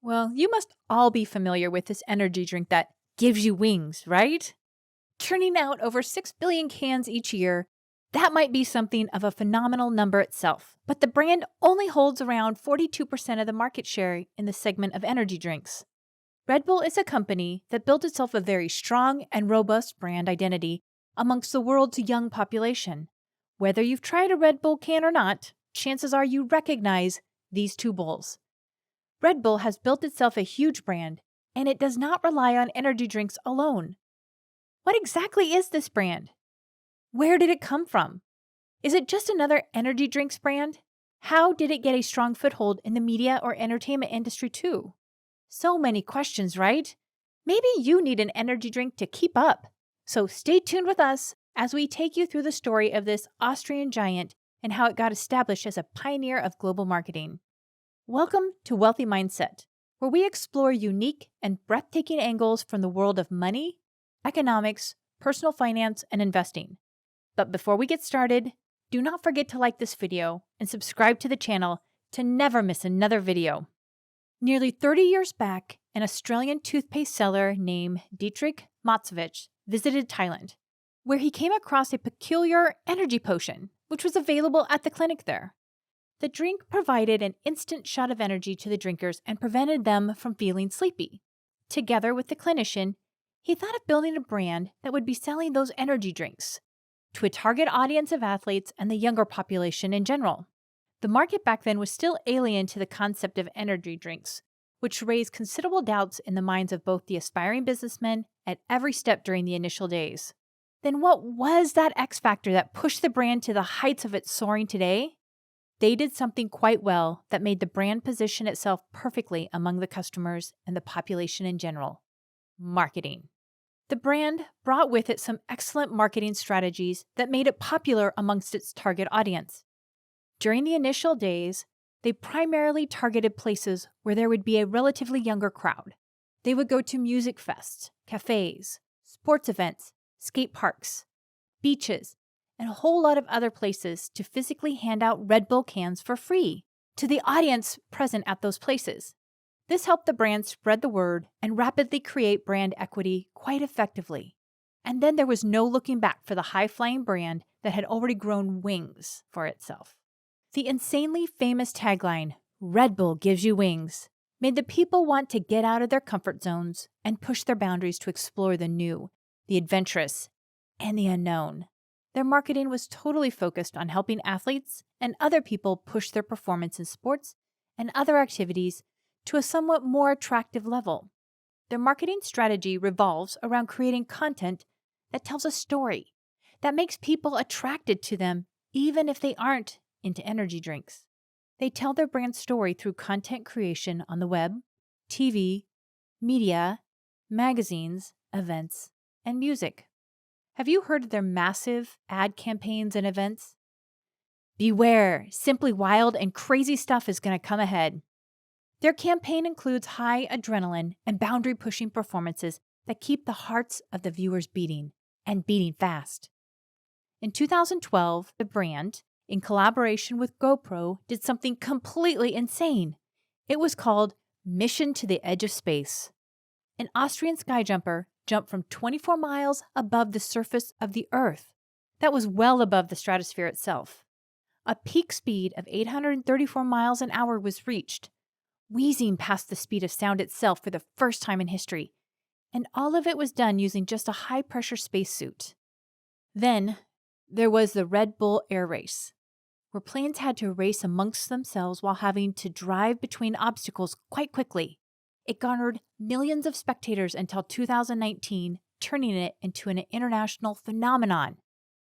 Well, you must all be familiar with this energy drink that gives you wings, right? Churning out over 6 billion cans each year, that might be something of a phenomenal number itself. But the brand only holds around 42% of the market share in the segment of energy drinks. Red Bull is a company that built itself a very strong and robust brand identity amongst the world's young population. Whether you've tried a Red Bull can or not, chances are you recognize these two bulls. Red Bull has built itself a huge brand, and it does not rely on energy drinks alone. What exactly is this brand? Where did it come from? Is it just another energy drinks brand? How did it get a strong foothold in the media or entertainment industry too? So many questions, right? Maybe you need an energy drink to keep up. So stay tuned with us as we take you through the story of this Austrian giant and how it got established as a pioneer of global marketing. Welcome to Wealthy Mindset, where we explore unique and breathtaking angles from the world of money, economics, personal finance, and investing. But before we get started, do not forget to like this video and subscribe to the channel to never miss another video. Nearly 30 years back, an Australian toothpaste seller named Dietrich Matzevich visited Thailand, where he came across a peculiar energy potion, which was available at the clinic there. The drink provided an instant shot of energy to the drinkers and prevented them from feeling sleepy. Together with the clinician, he thought of building a brand that would be selling those energy drinks to a target audience of athletes and the younger population in general. The market back then was still alien to the concept of energy drinks, which raised considerable doubts in the minds of both the aspiring businessmen at every step during the initial days. Then what was that X factor that pushed the brand to the heights of its soaring today? They did something quite well that made the brand position itself perfectly among the customers and the population in general: marketing. The brand brought with it some excellent marketing strategies that made it popular amongst its target audience. During the initial days, they primarily targeted places where there would be a relatively younger crowd. They would go to music fests, cafes, sports events, skate parks, beaches, and a whole lot of other places to physically hand out Red Bull cans for free to the audience present at those places. This helped the brand spread the word and rapidly create brand equity quite effectively. And then there was no looking back for the high-flying brand that had already grown wings for itself. The insanely famous tagline, "Red Bull gives you wings," made the people want to get out of their comfort zones and push their boundaries to explore the new, the adventurous, and the unknown. Their marketing was totally focused on helping athletes and other people push their performance in sports and other activities to a somewhat more attractive level. Their marketing strategy revolves around creating content that tells a story, that makes people attracted to them even if they aren't into energy drinks. They tell their brand story through content creation on the web, TV, media, magazines, events, and music. Have you heard of their massive ad campaigns and events? Beware, simply wild and crazy stuff is going to come ahead. Their campaign includes high adrenaline and boundary-pushing performances that keep the hearts of the viewers beating, and beating fast. In 2012, the brand, in collaboration with GoPro, did something completely insane. It was called Mission to the Edge of Space. An Austrian skyjumper jumped from 24 miles above the surface of the Earth. That was well above the stratosphere itself. A peak speed of 834 miles an hour was reached, wheezing past the speed of sound itself for the first time in history, and all of it was done using just a high-pressure spacesuit. Then, there was the RedBull Air Race, where planes had to race amongst themselves while having to drive between obstacles quite quickly. It garnered millions of spectators until 2019, turning it into an international phenomenon.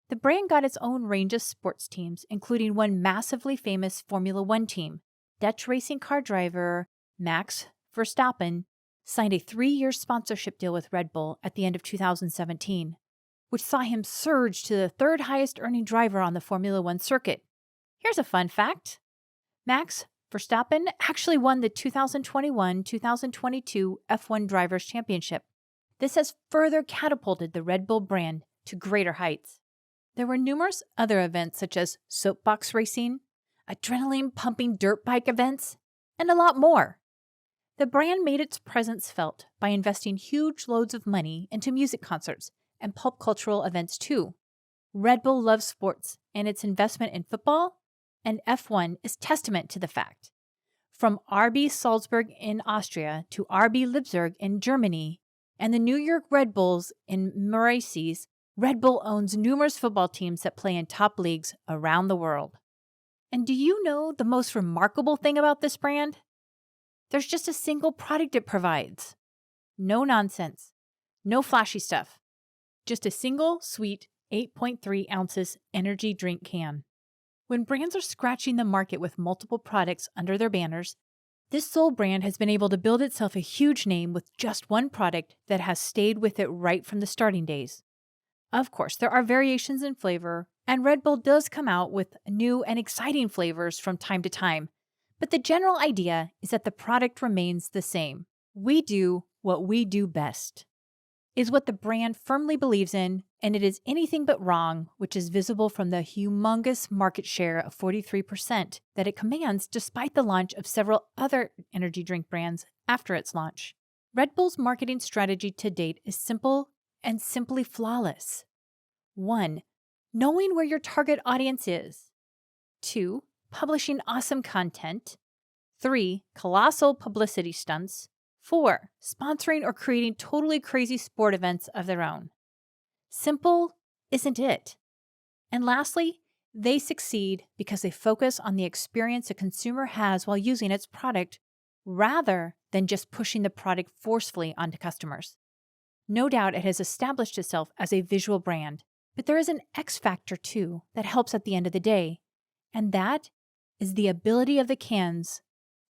The brand got its own range of sports teams, including one massively famous Formula One team. Dutch racing car driver Max Verstappen signed a 3-year sponsorship deal with Red Bull at the end of 2017, which saw him surge to the third highest earning driver on the Formula One circuit. Here's a fun fact. Max Verstappen actually won the 2021-2022 F1 Drivers' Championship. This has further catapulted the Red Bull brand to greater heights. There were numerous other events such as soapbox racing, adrenaline-pumping dirt bike events, and a lot more. The brand made its presence felt by investing huge loads of money into music concerts and pop cultural events too. Red Bull loves sports, and its investment in football and F1 is testament to the fact. From RB Salzburg in Austria to RB Leipzig in Germany and the New York Red Bulls in Maurices, Red Bull owns numerous football teams that play in top leagues around the world. And do you know the most remarkable thing about this brand? There's just a single product it provides. No nonsense. No flashy stuff. Just a single sweet 8.3 ounces energy drink can. When brands are scratching the market with multiple products under their banners, this sole brand has been able to build itself a huge name with just one product that has stayed with it right from the starting days. Of course, there are variations in flavor, and Red Bull does come out with new and exciting flavors from time to time, but the general idea is that the product remains the same. We do what we do best, is what the brand firmly believes in, and it is anything but wrong, which is visible from the humongous market share of 43% that it commands despite the launch of several other energy drink brands after its launch. Red Bull's marketing strategy to date is simple and simply flawless. 1. Knowing where your target audience is. 2. Publishing awesome content. 3. Colossal publicity stunts. 4. Sponsoring or creating totally crazy sport events of their own. Simple isn't it? And lastly, they succeed because they focus on the experience a consumer has while using its product rather than just pushing the product forcefully onto customers. No doubt it has established itself as a visual brand, but there is an X factor too that helps at the end of the day, and that is the ability of the cans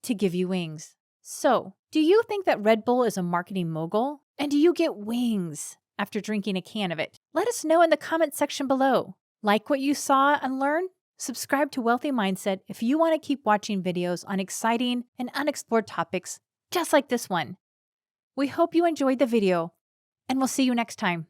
to give you wings. So, do you think that Red Bull is a marketing mogul? And do you get wings after drinking a can of it? Let us know in the comment section below. Like what you saw and learned? Subscribe to Wealthy Mindset if you want to keep watching videos on exciting and unexplored topics just like this one. We hope you enjoyed the video, and we'll see you next time.